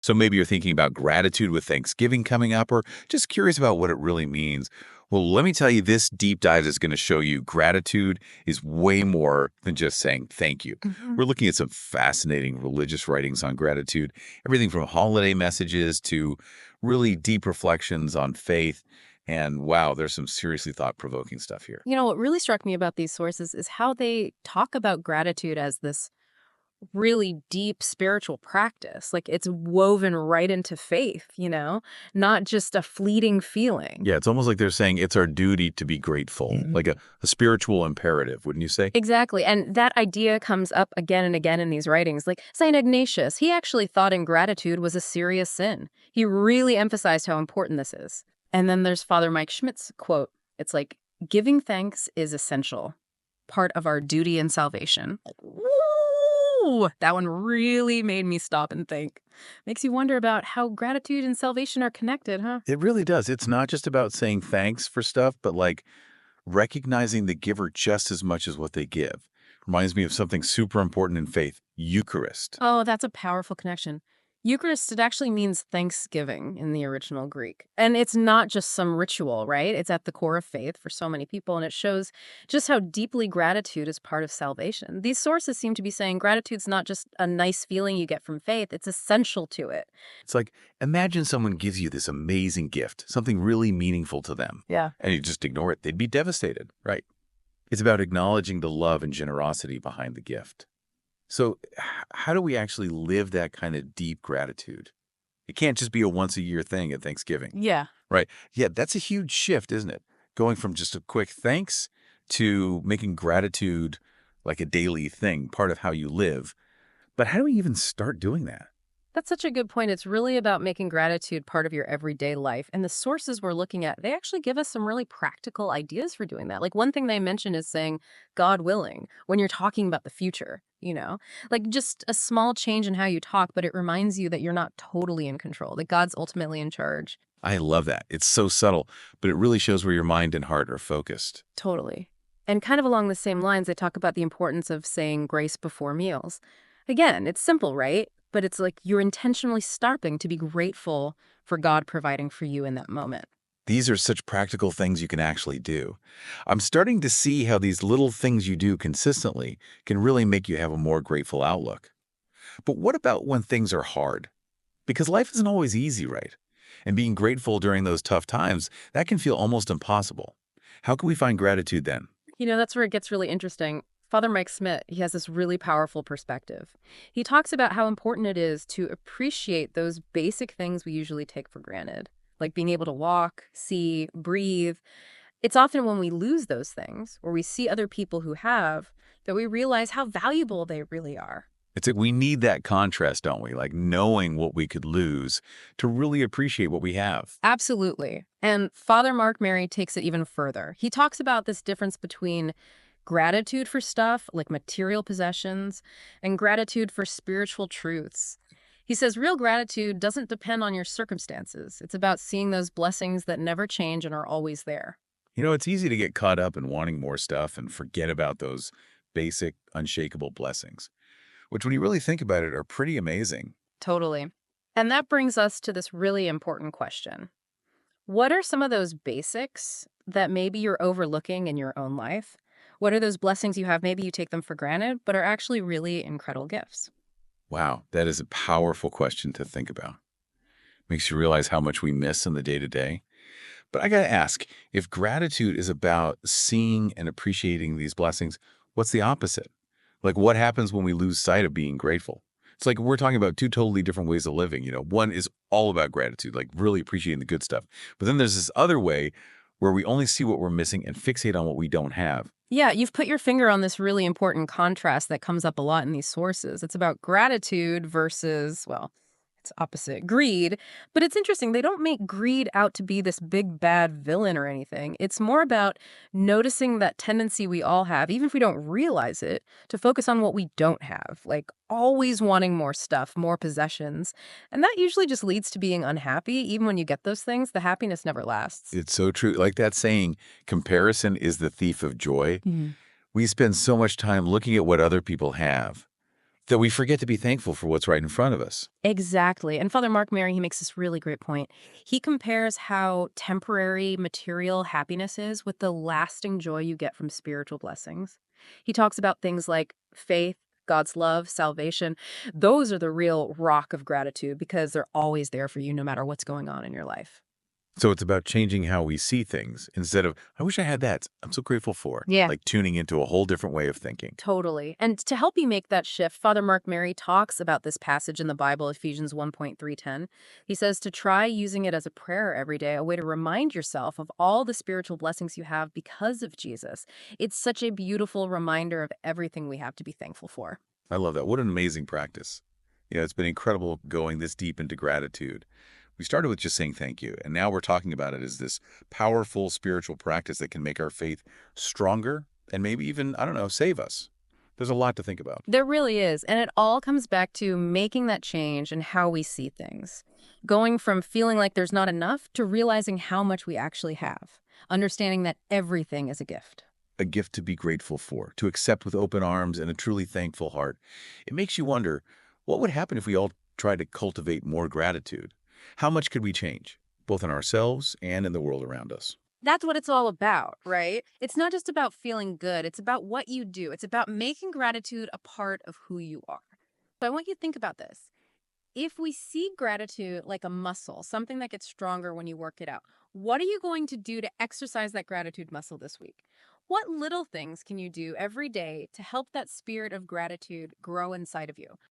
So maybe you're thinking about gratitude with Thanksgiving coming up, or just curious about what it really means. Well, let me tell you, this deep dive is going to show you gratitude is way more than just saying thank you. Mhm. We're looking at some fascinating religious writings on gratitude, everything from holiday messages to really deep reflections on faith. And wow, there's some seriously thought-provoking stuff here. What really struck me about these sources is how they talk about gratitude as this really deep spiritual practice. Like it's woven right into faith, not just a fleeting feeling. Yeah, it's almost like they're saying it's our duty to be grateful, like a spiritual imperative, wouldn't you say? Exactly. And that idea comes up again and again in these writings. Like St. Ignatius, he actually thought ingratitude was a serious sin. He really emphasized how important this is. And then there's Father Mike Schmidt's quote. It's like, giving thanks is essential, part of our duty and salvation. Ooh, that one really made me stop and think. Makes you wonder about how gratitude and salvation are connected, huh? It really does. It's not just about saying thanks for stuff, but like recognizing the giver just as much as what they give. Reminds me of something super important in faith, Eucharist. Oh, that's a powerful connection. Eucharist, it actually means thanksgiving in the original Greek. And it's not just some ritual, right? It's at the core of faith for so many people, and it shows just how deeply gratitude is part of salvation. These sources seem to be saying gratitude's not just a nice feeling you get from faith, it's essential to it. It's like, imagine someone gives you this amazing gift, something really meaningful to them, Yeah. and you just ignore it. They'd be devastated, right? It's about acknowledging the love and generosity behind the gift. So how do we actually live that kind of deep gratitude? It can't just be a once-a-year thing at Thanksgiving. Yeah. Right. Yeah, that's a huge shift, isn't it? Going from just a quick thanks to making gratitude like a daily thing, part of how you live. But how do we even start doing that? That's such a good point. It's really about making gratitude part of your everyday life. And the sources we're looking at, they actually give us some really practical ideas for doing that. Like one thing they mention is saying, God willing, when you're talking about the future. Like just a small change in how you talk, but it reminds you that you're not totally in control, that God's ultimately in charge. I love that. It's so subtle, but it really shows where your mind and heart are focused. Totally. And kind of along the same lines, they talk about the importance of saying grace before meals. Again, it's simple, right? But it's like you're intentionally stopping to be grateful for God providing for you in that moment. These are such practical things you can actually do. I'm starting to see how these little things you do consistently can really make you have a more grateful outlook. But what about when things are hard? Because life isn't always easy, right? And being grateful during those tough times, that can feel almost impossible. How can we find gratitude then? That's where it gets really interesting. Father Mike Schmidt, he has this really powerful perspective. He talks about how important it is to appreciate those basic things we usually take for granted, like being able to walk, see, breathe. It's often when we lose those things, or we see other people who have, that we realize how valuable they really are. It's like we need that contrast, don't we? Like knowing what we could lose to really appreciate what we have. Absolutely. And Father Mark Mary takes it even further. He talks about this difference between gratitude for stuff like material possessions and gratitude for spiritual truths. He says real gratitude doesn't depend on your circumstances. It's about seeing those blessings that never change and are always there. It's easy to get caught up in wanting more stuff and forget about those basic, unshakable blessings, which when you really think about it are pretty amazing. Totally. And that brings us to this really important question. What are some of those basics that maybe you're overlooking in your own life? What are those blessings you have? Maybe you take them for granted, but are actually really incredible gifts. Wow, that is a powerful question to think about. Makes you realize how much we miss in the day-to-day. But I gotta ask, if gratitude is about seeing and appreciating these blessings, what's the opposite? Like what happens when we lose sight of being grateful? It's like we're talking about two totally different ways of living. One is all about gratitude, like really appreciating the good stuff. But then there's this other way where we only see what we're missing and fixate on what we don't have. Yeah, you've put your finger on this really important contrast that comes up a lot in these sources. It's about gratitude versus, well, it's opposite, greed. But it's interesting. They don't make greed out to be this big bad villain or anything. It's more about noticing that tendency we all have, even if we don't realize it, to focus on what we don't have, like always wanting more stuff, more possessions. And that usually just leads to being unhappy. Even when you get those things, the happiness never lasts. It's so true. Like that saying, comparison is the thief of joy. We spend so much time looking at what other people have, That we forget to be thankful for what's right in front of us. Exactly. And Father Mark Mary, he makes this really great point. He compares how temporary material happiness is with the lasting joy you get from spiritual blessings. He talks about things like faith, God's love, salvation. Those are the real rock of gratitude because they're always there for you no matter what's going on in your life. So it's about changing how we see things instead of, I wish I had that. I'm so grateful for. Yeah. Like tuning into a whole different way of thinking. Totally. And to help you make that shift, Father Mark Mary talks about this passage in the Bible, Ephesians 1:310. He says to try using it as a prayer every day, a way to remind yourself of all the spiritual blessings you have because of Jesus. It's such a beautiful reminder of everything we have to be thankful for. I love that. What an amazing practice. It's been incredible going this deep into gratitude. We started with just saying thank you, and now we're talking about it as this powerful spiritual practice that can make our faith stronger and maybe even, I don't know, save us. There's a lot to think about. There really is. And it all comes back to making that change in how we see things. Going from feeling like there's not enough to realizing how much we actually have. Understanding that everything is a gift. A gift to be grateful for, to accept with open arms and a truly thankful heart. It makes you wonder, what would happen if we all tried to cultivate more gratitude? How much could we change, both in ourselves and in the world around us? That's what it's all about, right? It's not just about feeling good. It's about what you do. It's about making gratitude a part of who you are. So I want you to think about this. If we see gratitude like a muscle, something that gets stronger when you work it out, what are you going to do to exercise that gratitude muscle this week? What little things can you do every day to help that spirit of gratitude grow inside of you?